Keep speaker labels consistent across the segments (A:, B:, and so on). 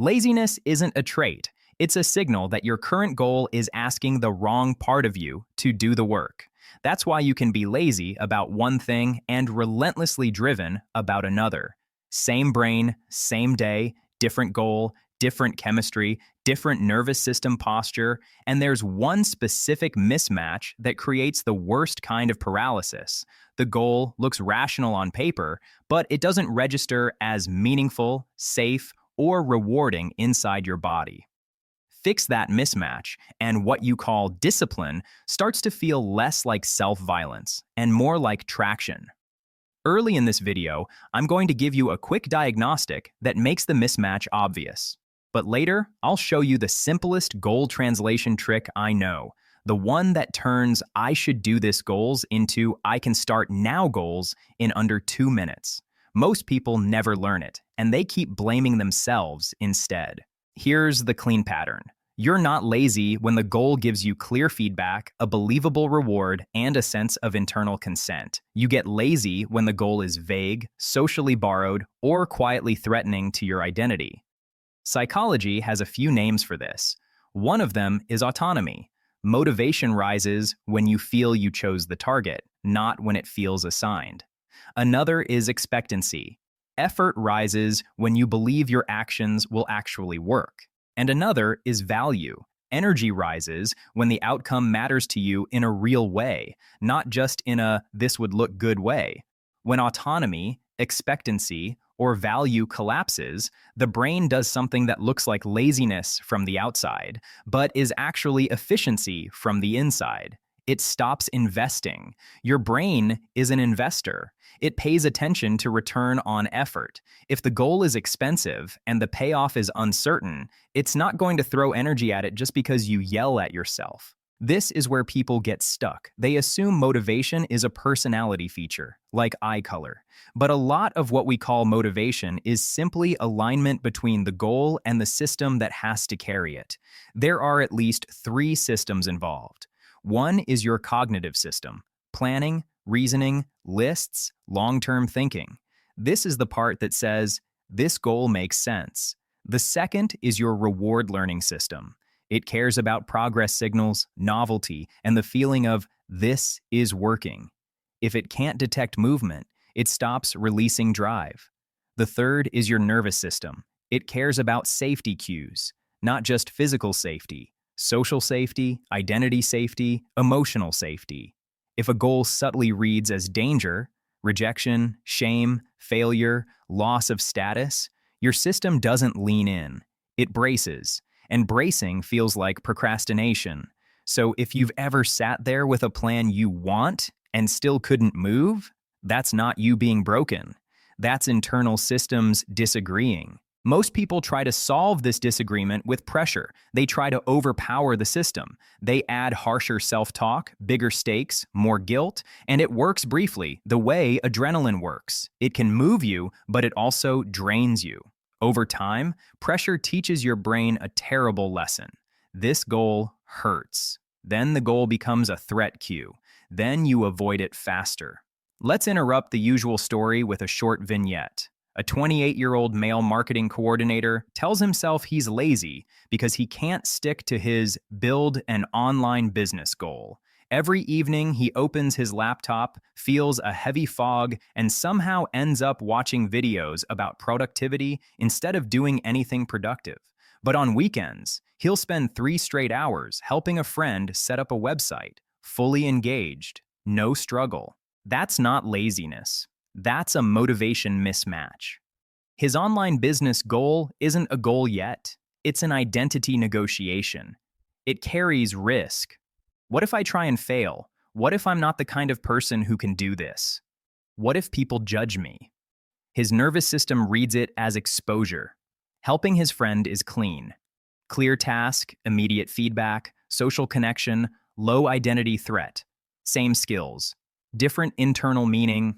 A: Laziness isn't a trait. It's a signal that your current goal is asking the wrong part of you to do the work. That's why you can be lazy about one thing and relentlessly driven about another. Same brain, same day, different goal, different chemistry, different nervous system posture, and there's one specific mismatch that creates the worst kind of paralysis. The goal looks rational on paper, but it doesn't register as meaningful, safe, or rewarding inside your body. Fix that mismatch, and what you call discipline starts to feel less like self-violence and more like traction. Early in this video, I'm going to give you a quick diagnostic that makes the mismatch obvious. But later, I'll show you the simplest goal translation trick I know, the one that turns "I should do this" goals into "I can start now" goals in under 2 minutes. Most people never learn it, and they keep blaming themselves instead. Here's the clean pattern. You're not lazy when the goal gives you clear feedback, a believable reward, and a sense of internal consent. You get lazy when the goal is vague, socially borrowed, or quietly threatening to your identity. Psychology has a few names for this. One of them is autonomy. Motivation rises when you feel you chose the target, not when it feels assigned. Another is expectancy. Effort rises when you believe your actions will actually work. And another is value. Energy rises when the outcome matters to you in a real way, not just in a "this would look good" way. When autonomy, expectancy, or value collapses, the brain does something that looks like laziness from the outside, but is actually efficiency from the inside. It stops investing. Your brain is an investor. It pays attention to return on effort. If the goal is expensive and the payoff is uncertain, it's not going to throw energy at it just because you yell at yourself. This is where people get stuck. They assume motivation is a personality feature, like eye color. But a lot of what we call motivation is simply alignment between the goal and the system that has to carry it. There are at least 3 systems involved. One is your cognitive system: planning, reasoning, lists, long-term thinking. This is the part that says, "This goal makes sense." The second is your reward learning system. It cares about progress signals, novelty, and the feeling of "this is working." If it can't detect movement, it stops releasing drive. The third is your nervous system. It cares about safety cues, not just physical safety, social safety, identity safety, emotional safety. If a goal subtly reads as danger, rejection, shame, failure, loss of status, your system doesn't lean in. It braces, and bracing feels like procrastination. So if you've ever sat there with a plan you want and still couldn't move, that's not you being broken. That's internal systems disagreeing. Most people try to solve this disagreement with pressure. They try to overpower the system. They add harsher self-talk, bigger stakes, more guilt, and it works briefly, the way adrenaline works. It can move you, but it also drains you. Over time, pressure teaches your brain a terrible lesson. This goal hurts. Then the goal becomes a threat cue. Then you avoid it faster. Let's interrupt the usual story with a short vignette. A 28-year-old male marketing coordinator tells himself he's lazy because he can't stick to his build an online business goal. Every evening, he opens his laptop, feels a heavy fog, and somehow ends up watching videos about productivity instead of doing anything productive. But on weekends, he'll spend 3 straight hours helping a friend set up a website, fully engaged, no struggle. That's not laziness. That's a motivation mismatch. His online business goal isn't a goal yet. It's an identity negotiation. It carries risk. What if I try and fail? What if I'm not the kind of person who can do this? What if people judge me? His nervous system reads it as exposure. Helping his friend is clean. Clear task, immediate feedback, social connection, low identity threat. Same skills. Different internal meaning.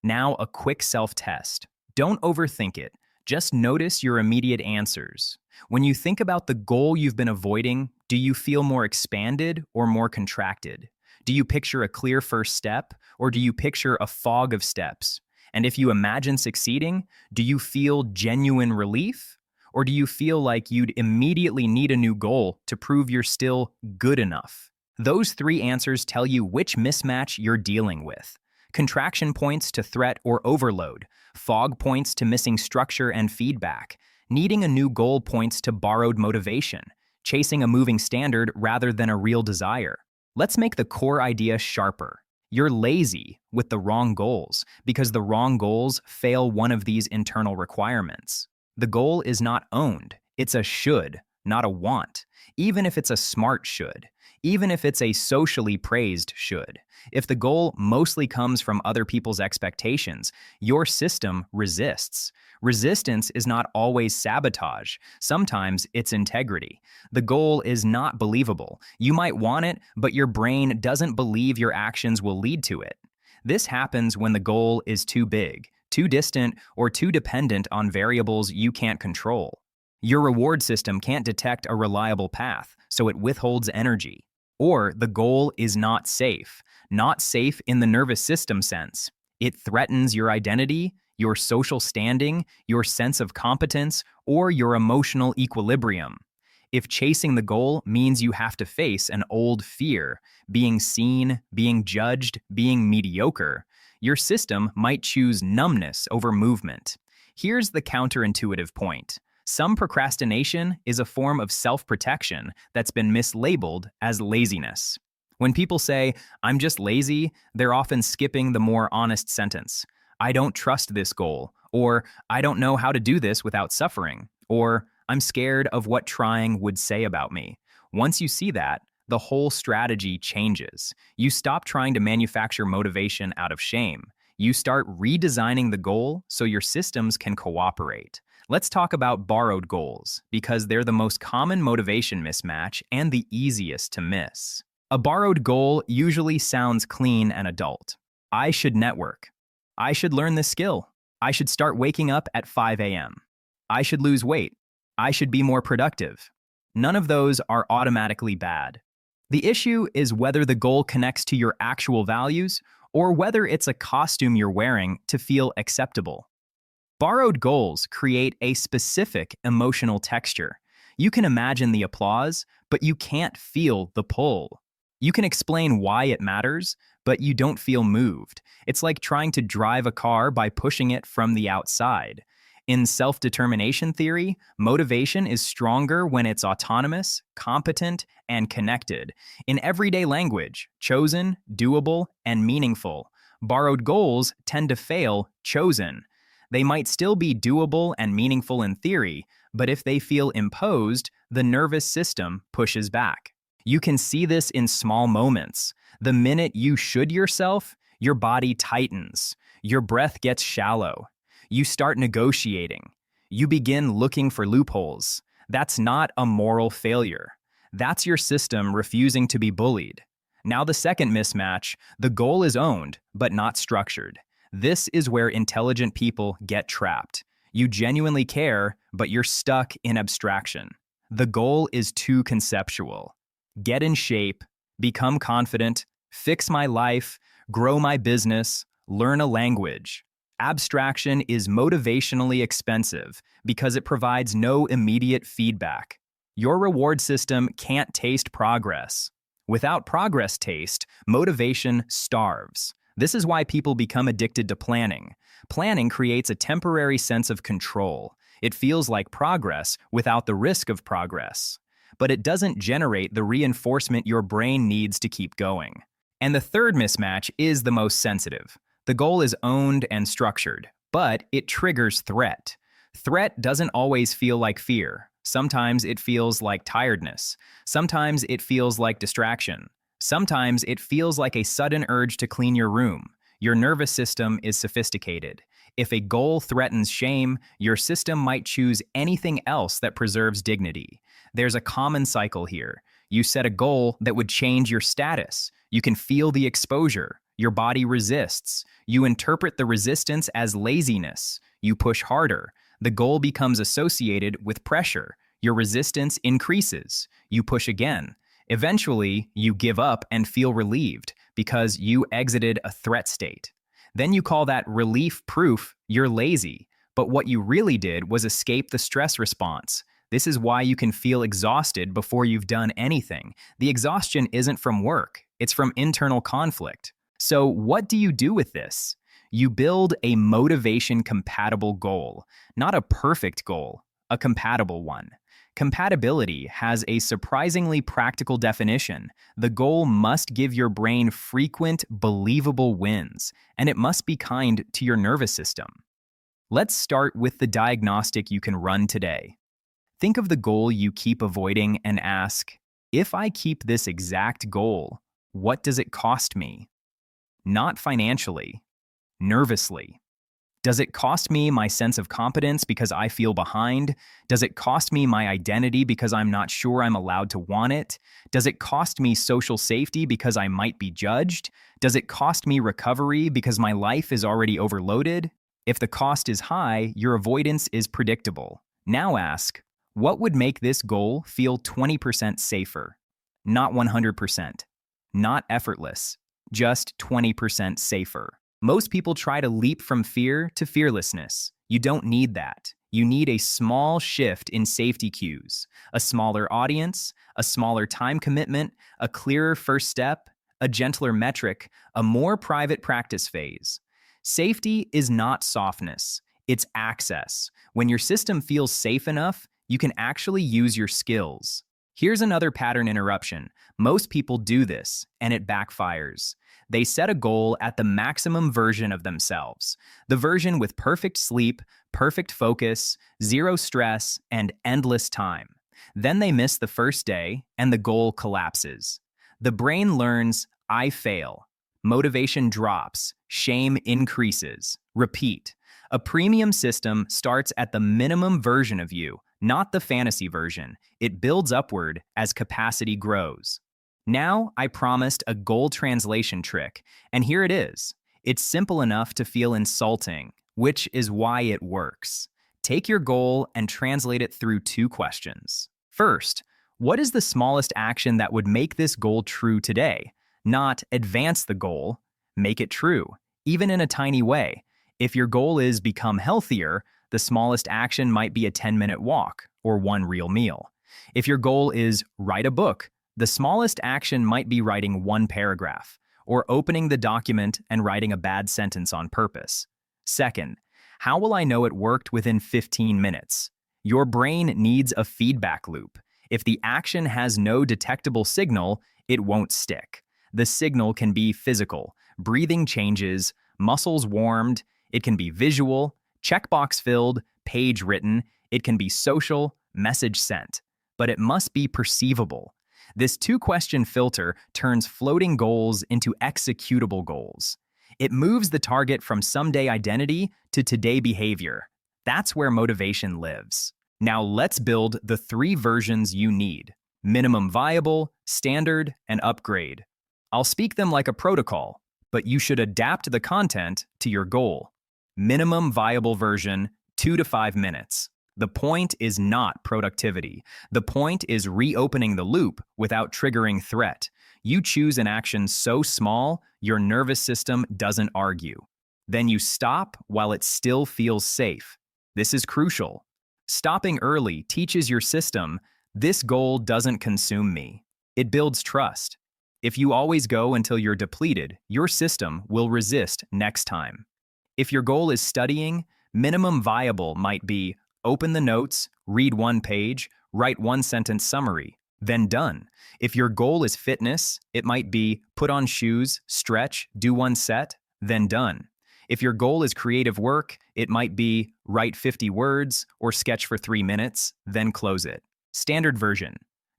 A: Now a quick self-test. Don't overthink it. Just notice your immediate answers. When you think about the goal you've been avoiding, do you feel more expanded or more contracted? Do you picture a clear first step, or do you picture a fog of steps? And if you imagine succeeding, do you feel genuine relief? Or do you feel like you'd immediately need a new goal to prove you're still good enough? Those three answers tell you which mismatch you're dealing with. Contraction points to threat or overload, fog points to missing structure and feedback, needing a new goal points to borrowed motivation, chasing a moving standard rather than a real desire. Let's make the core idea sharper. You're lazy with the wrong goals because the wrong goals fail one of these internal requirements. The goal is not owned, it's a should, not a want, even if it's a smart should, even if it's a socially praised should. If the goal mostly comes from other people's expectations, your system resists. Resistance is not always sabotage. Sometimes it's integrity. The goal is not believable. You might want it, but your brain doesn't believe your actions will lead to it. This happens when the goal is too big, too distant, or too dependent on variables you can't control. Your reward system can't detect a reliable path, so it withholds energy. Or the goal is not safe in the nervous system sense. It threatens your identity, your social standing, your sense of competence, or your emotional equilibrium. If chasing the goal means you have to face an old fear, being seen, being judged, being mediocre, your system might choose numbness over movement. Here's the counterintuitive point. Some procrastination is a form of self-protection that's been mislabeled as laziness. When people say, "I'm just lazy," they're often skipping the more honest sentence. "I don't trust this goal," or "I don't know how to do this without suffering," or "I'm scared of what trying would say about me." Once you see that, the whole strategy changes. You stop trying to manufacture motivation out of shame. You start redesigning the goal so your systems can cooperate. Let's talk about borrowed goals, because they're the most common motivation mismatch and the easiest to miss. A borrowed goal usually sounds clean and adult. I should network. I should learn this skill. I should start waking up at 5 a.m. I should lose weight. I should be more productive. None of those are automatically bad. The issue is whether the goal connects to your actual values or whether it's a costume you're wearing to feel acceptable. Borrowed goals create a specific emotional texture. You can imagine the applause, but you can't feel the pull. You can explain why it matters, but you don't feel moved. It's like trying to drive a car by pushing it from the outside. In self-determination theory, motivation is stronger when it's autonomous, competent, and connected. In everyday language, chosen, doable, and meaningful. Borrowed goals tend to fail chosen. They might still be doable and meaningful in theory, but if they feel imposed, the nervous system pushes back. You can see this in small moments. The minute you should yourself, your body tightens. Your breath gets shallow. You start negotiating. You begin looking for loopholes. That's not a moral failure. That's your system refusing to be bullied. Now the second mismatch, the goal is owned, but not structured. This is where intelligent people get trapped. You genuinely care, but you're stuck in abstraction. The goal is too conceptual. Get in shape, become confident, fix my life, grow my business, learn a language. Abstraction is motivationally expensive because it provides no immediate feedback. Your reward system can't taste progress. Without progress taste, motivation starves. This is why people become addicted to planning. Planning creates a temporary sense of control. It feels like progress without the risk of progress. But it doesn't generate the reinforcement your brain needs to keep going. And the third mismatch is the most sensitive. The goal is owned and structured, but it triggers threat. Threat doesn't always feel like fear. Sometimes it feels like tiredness. Sometimes it feels like distraction. Sometimes it feels like a sudden urge to clean your room. Your nervous system is sophisticated. If a goal threatens shame, your system might choose anything else that preserves dignity. There's a common cycle here. You set a goal that would change your status. You can feel the exposure. Your body resists. You interpret the resistance as laziness. You push harder. The goal becomes associated with pressure. Your resistance increases. You push again. Eventually, you give up and feel relieved because you exited a threat state. Then you call that relief proof you're lazy. But what you really did was escape the stress response. This is why you can feel exhausted before you've done anything. The exhaustion isn't from work, it's from internal conflict. So, what do you do with this? You build a motivation compatible goal, not a perfect goal, a compatible one. Compatibility has a surprisingly practical definition. The goal must give your brain frequent, believable wins, and it must be kind to your nervous system. Let's start with the diagnostic you can run today. Think of the goal you keep avoiding and ask, if I keep this exact goal, what does it cost me? Not financially, nervously. Does it cost me my sense of competence because I feel behind? Does it cost me my identity because I'm not sure I'm allowed to want it? Does it cost me social safety because I might be judged? Does it cost me recovery because my life is already overloaded? If the cost is high, your avoidance is predictable. Now ask, what would make this goal feel 20% safer? Not 100%. Not effortless. Just 20% safer. Most people try to leap from fear to fearlessness. You don't need that. You need a small shift in safety cues, a smaller audience, a smaller time commitment, a clearer first step, a gentler metric, a more private practice phase. Safety is not softness, it's access. When your system feels safe enough, you can actually use your skills. Here's another pattern interruption. Most people do this, and it backfires. They set a goal at the maximum version of themselves, the version with perfect sleep, perfect focus, zero stress, and endless time. Then they miss the first day, and the goal collapses. The brain learns, I fail. Motivation drops, shame increases. Repeat. A premium system starts at the minimum version of you, not the fantasy version. It builds upward as capacity grows. Now, I promised a goal translation trick, and here it is. It's simple enough to feel insulting, which is why it works. Take your goal and translate it through two questions. First, what is the smallest action that would make this goal true today? Not advance the goal, make it true, even in a tiny way. If your goal is become healthier, the smallest action might be a 10-minute walk or one real meal. If your goal is write a book, the smallest action might be writing one paragraph, or opening the document and writing a bad sentence on purpose. Second, how will I know it worked within 15 minutes? Your brain needs a feedback loop. If the action has no detectable signal, it won't stick. The signal can be physical, breathing changes, muscles warmed. It can be visual, checkbox filled, page written. It can be social, message sent. But it must be perceivable. This two-question filter turns floating goals into executable goals. It moves the target from someday identity to today behavior. That's where motivation lives. Now let's build the three versions you need: minimum viable, standard, and upgrade. I'll speak them like a protocol, but you should adapt the content to your goal. Minimum viable version, 2 to 5 minutes. The point is not productivity. The point is reopening the loop without triggering threat. You choose an action so small, your nervous system doesn't argue. Then you stop while it still feels safe. This is crucial. Stopping early teaches your system, this goal doesn't consume me. It builds trust. If you always go until you're depleted, your system will resist next time. If your goal is studying, minimum viable might be open the notes, read one page, write one sentence summary, then done. If your goal is fitness, it might be put on shoes, stretch, do one set, then done. If your goal is creative work, it might be write 50 words or sketch for 3 minutes, then close it. Standard version,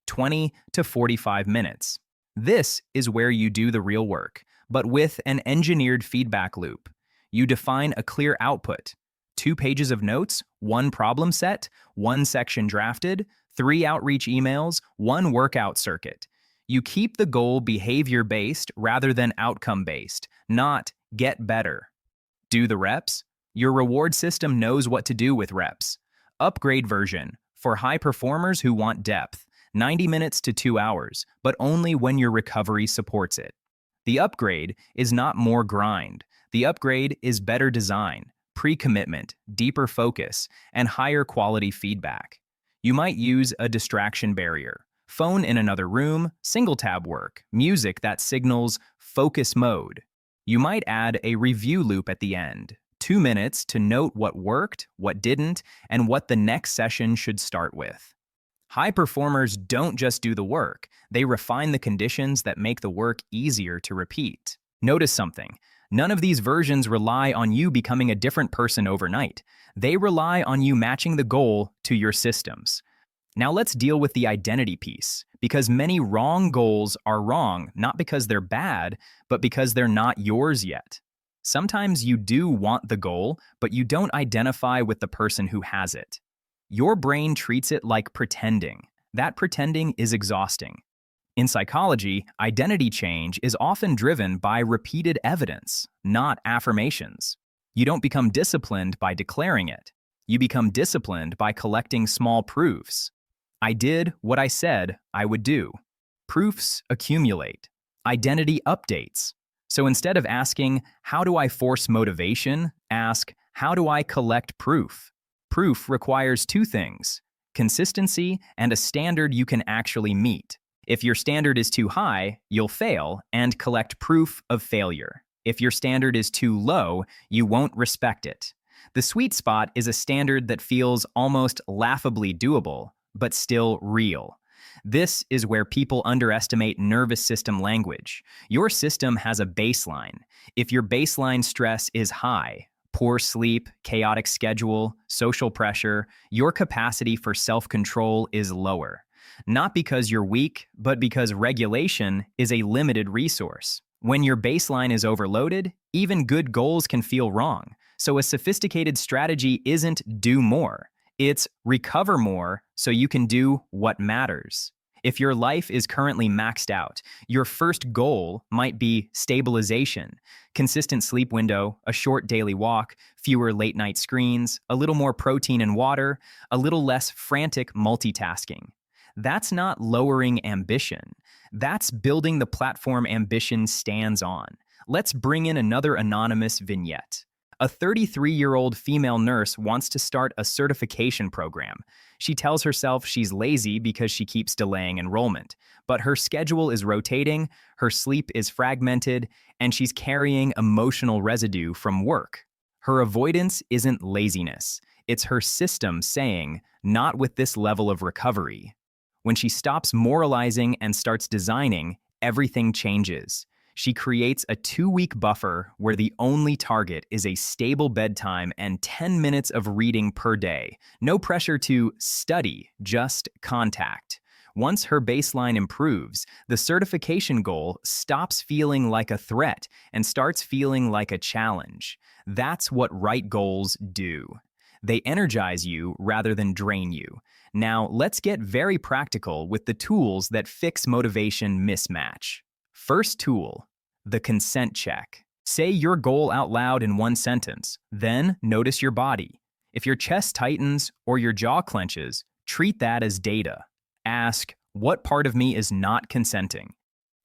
A: 20 to 45 minutes. This is where you do the real work, but with an engineered feedback loop. You define a clear output. 2 pages of notes, 1 problem set, 1 section drafted, 3 outreach emails, 1 workout circuit. You keep the goal behavior-based rather than outcome-based, not get better. Do the reps? Your reward system knows what to do with reps. Upgrade version, for high performers who want depth, 90 minutes to 2 hours, but only when your recovery supports it. The upgrade is not more grind. The upgrade is better design. pre-commitment, deeper focus, and higher quality feedback. You might use a distraction barrier, phone in another room, single tab work, music that signals focus mode. You might add a review loop at the end, 2 minutes to note what worked, what didn't, and what the next session should start with. High performers don't just do the work, they refine the conditions that make the work easier to repeat. Notice something. None of these versions rely on you becoming a different person overnight. They rely on you matching the goal to your systems. Now let's deal with the identity piece, because many wrong goals are wrong not because they're bad, but because they're not yours yet. Sometimes you do want the goal, but you don't identify with the person who has it. Your brain treats it like pretending. That pretending is exhausting. In psychology, identity change is often driven by repeated evidence, not affirmations. You don't become disciplined by declaring it. You become disciplined by collecting small proofs. I did what I said I would do. Proofs accumulate. Identity updates. So instead of asking, how do I force motivation? Ask, how do I collect proof? Proof requires two things: consistency and a standard you can actually meet. If your standard is too high, you'll fail and collect proof of failure. If your standard is too low, you won't respect it. The sweet spot is a standard that feels almost laughably doable, but still real. This is where people underestimate nervous system language. Your system has a baseline. If your baseline stress is high, poor sleep, chaotic schedule, social pressure, your capacity for self-control is lower. Not because you're weak, but because regulation is a limited resource. When your baseline is overloaded, even good goals can feel wrong. So a sophisticated strategy isn't do more. It's recover more so you can do what matters. If your life is currently maxed out, your first goal might be stabilization, consistent sleep window, a short daily walk, fewer late-night screens, a little more protein and water, a little less frantic multitasking. That's not lowering ambition. That's building the platform ambition stands on. Let's bring in another anonymous vignette. A 33-year-old female nurse wants to start a certification program. She tells herself she's lazy because she keeps delaying enrollment, but her schedule is rotating, her sleep is fragmented, and she's carrying emotional residue from work. Her avoidance isn't laziness. It's her system saying, not with this level of recovery. When she stops moralizing and starts designing, everything changes. She creates a 2-week buffer where the only target is a stable bedtime and 10 minutes of reading per day. No pressure to study, just contact. Once her baseline improves, the certification goal stops feeling like a threat and starts feeling like a challenge. That's what right goals do. They energize you rather than drain you. Now, let's get very practical with the tools that fix motivation mismatch. First tool, the consent check. Say your goal out loud in one sentence, then notice your body. If your chest tightens or your jaw clenches, treat that as data. Ask, what part of me is not consenting?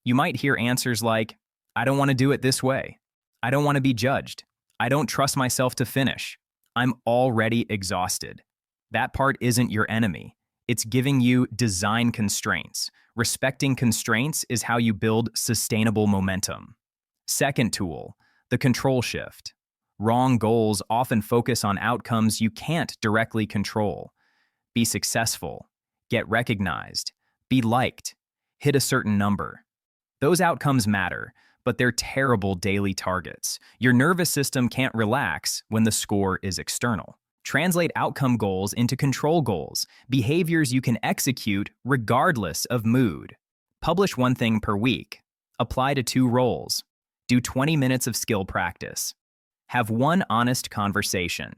A: You might hear answers like, I don't want to do it this way. I don't want to be judged. I don't trust myself to finish. I'm already exhausted. That part isn't your enemy. It's giving you design constraints. Respecting constraints is how you build sustainable momentum. Second tool, the control shift. Wrong goals often focus on outcomes you can't directly control. Be successful, get recognized, be liked, hit a certain number. Those outcomes matter, but they're terrible daily targets. Your nervous system can't relax when the score is external. Translate outcome goals into control goals, behaviors you can execute regardless of mood. Publish one thing per week. Apply to 2 roles. Do 20 minutes of skill practice. Have one honest conversation.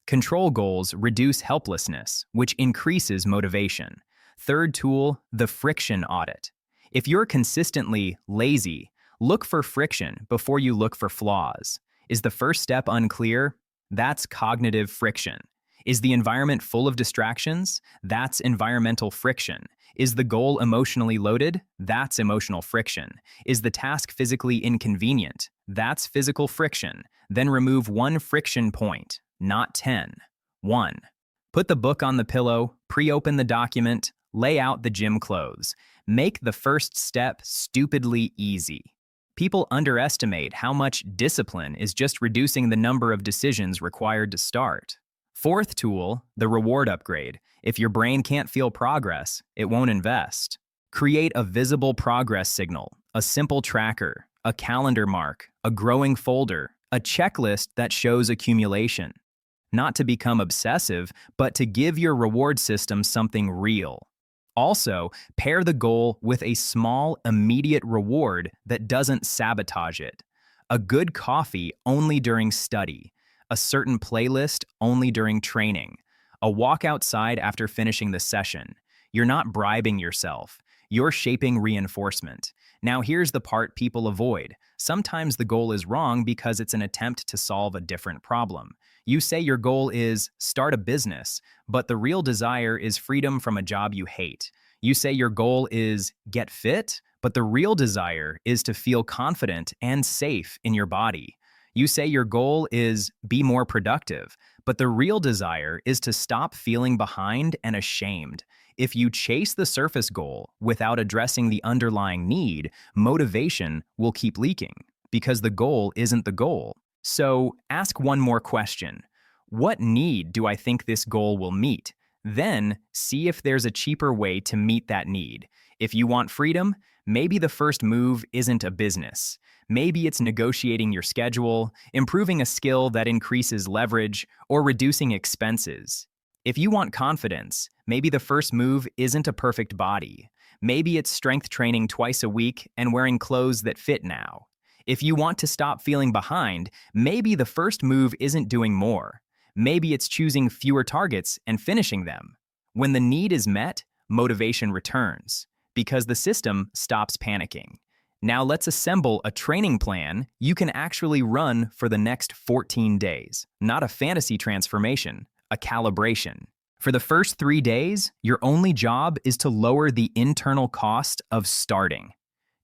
A: Control goals reduce helplessness, which increases motivation. Third tool, the friction audit. If you're consistently lazy, look for friction before you look for flaws. Is the first step unclear? That's cognitive friction. Is the environment full of distractions? That's environmental friction. Is the goal emotionally loaded? That's emotional friction. Is the task physically inconvenient? That's physical friction. Then remove one friction point, not 10. 1. Put the book on the pillow, pre-open the document, lay out the gym clothes. Make the first step stupidly easy. People underestimate how much discipline is just reducing the number of decisions required to start. Fourth tool, the reward upgrade. If your brain can't feel progress, it won't invest. Create a visible progress signal, a simple tracker, a calendar mark, a growing folder, a checklist that shows accumulation. Not to become obsessive, but to give your reward system something real. Also, pair the goal with a small, immediate reward that doesn't sabotage it. A good coffee only during study, a certain playlist only during training, a walk outside after finishing the session. You're not bribing yourself. You're shaping reinforcement. Now here's the part people avoid. Sometimes the goal is wrong because it's an attempt to solve a different problem. You say your goal is start a business, but the real desire is freedom from a job you hate. You say your goal is get fit, but the real desire is to feel confident and safe in your body. You say your goal is be more productive, but the real desire is to stop feeling behind and ashamed. If you chase the surface goal without addressing the underlying need, motivation will keep leaking because the goal isn't the goal. So ask one more question. What need do I think this goal will meet? Then see if there's a cheaper way to meet that need. If you want freedom, maybe the first move isn't a business. Maybe it's negotiating your schedule, improving a skill that increases leverage, or reducing expenses. If you want confidence, maybe the first move isn't a perfect body. Maybe it's strength training twice a week and wearing clothes that fit now. If you want to stop feeling behind, maybe the first move isn't doing more. Maybe it's choosing fewer targets and finishing them. When the need is met, motivation returns because the system stops panicking. Now let's assemble a training plan you can actually run for the next 14 days. Not a fantasy transformation, a calibration. For the first 3 days, your only job is to lower the internal cost of starting.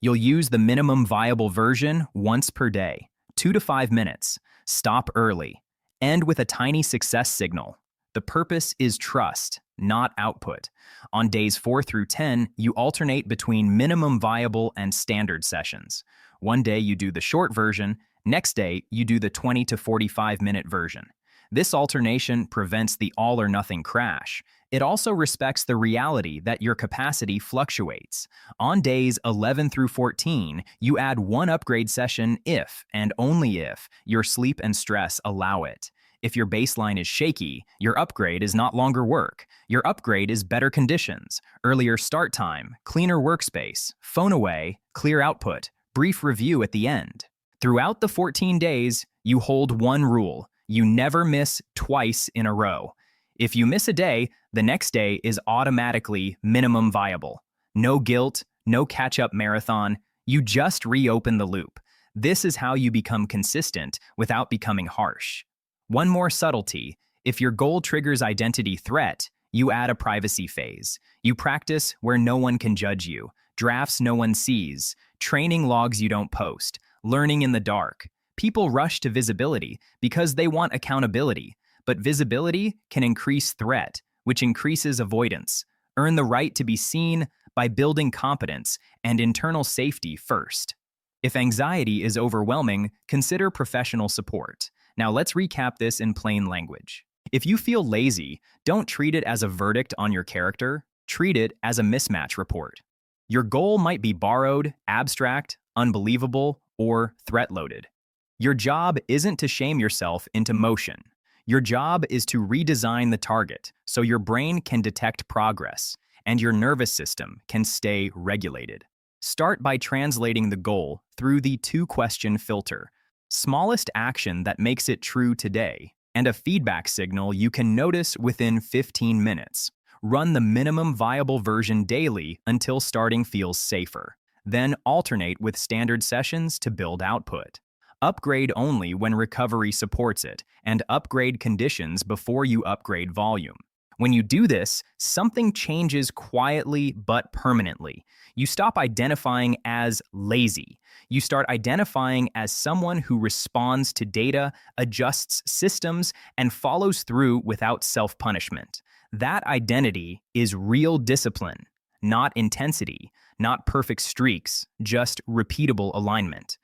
A: You'll use the minimum viable version once per day, 2 to 5 minutes. Stop early. End with a tiny success signal. The purpose is trust, not output. On days 4 through 10, you alternate between minimum viable and standard sessions. One day you do the short version, next day you do the 20 to 45-minute version. This alternation prevents the all-or-nothing crash. It also respects the reality that your capacity fluctuates. On days 11 through 14, you add one upgrade session if, and only if, your sleep and stress allow it. If your baseline is shaky, your upgrade is not longer work. Your upgrade is better conditions, earlier start time, cleaner workspace, phone away, clear output, brief review at the end. Throughout the 14 days, you hold one rule. You never miss twice in a row. If you miss a day, the next day is automatically minimum viable. No guilt, no catch-up marathon. You just reopen the loop. This is how you become consistent without becoming harsh. One more subtlety. If your goal triggers identity threat, you add a privacy phase. You practice where no one can judge you, drafts no one sees, training logs you don't post, learning in the dark. People rush to visibility because they want accountability, but visibility can increase threat, which increases avoidance. Earn the right to be seen by building competence and internal safety first. If anxiety is overwhelming, consider professional support. Now let's recap this in plain language. If you feel lazy, don't treat it as a verdict on your character, treat it as a mismatch report. Your goal might be borrowed, abstract, unbelievable, or threat-loaded. Your job isn't to shame yourself into motion. Your job is to redesign the target so your brain can detect progress and your nervous system can stay regulated. Start by translating the goal through the two-question filter. Smallest action that makes it true today, and a feedback signal you can notice within 15 minutes. Run the minimum viable version daily until starting feels safer. Then alternate with standard sessions to build output. Upgrade only when recovery supports it, and upgrade conditions before you upgrade volume. When you do this, something changes quietly but permanently. You stop identifying as lazy. You start identifying as someone who responds to data, adjusts systems, and follows through without self-punishment. That identity is real discipline, not intensity, not perfect streaks, just repeatable alignment.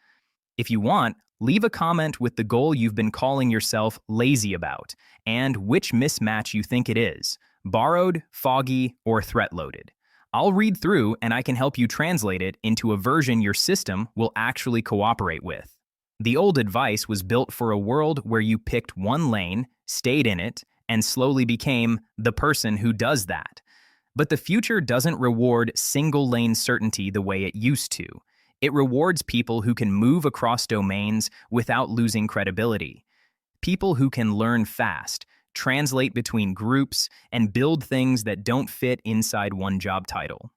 A: If you want, leave a comment with the goal you've been calling yourself lazy about and which mismatch you think it is: borrowed, foggy, or threat loaded. I'll read through and I can help you translate it into a version your system will actually cooperate with. The old advice was built for a world where you picked one lane, stayed in it, and slowly became the person who does that. But the future doesn't reward single lane certainty the way it used to. It rewards people who can move across domains without losing credibility. People who can learn fast, translate between groups, and build things that don't fit inside one job title.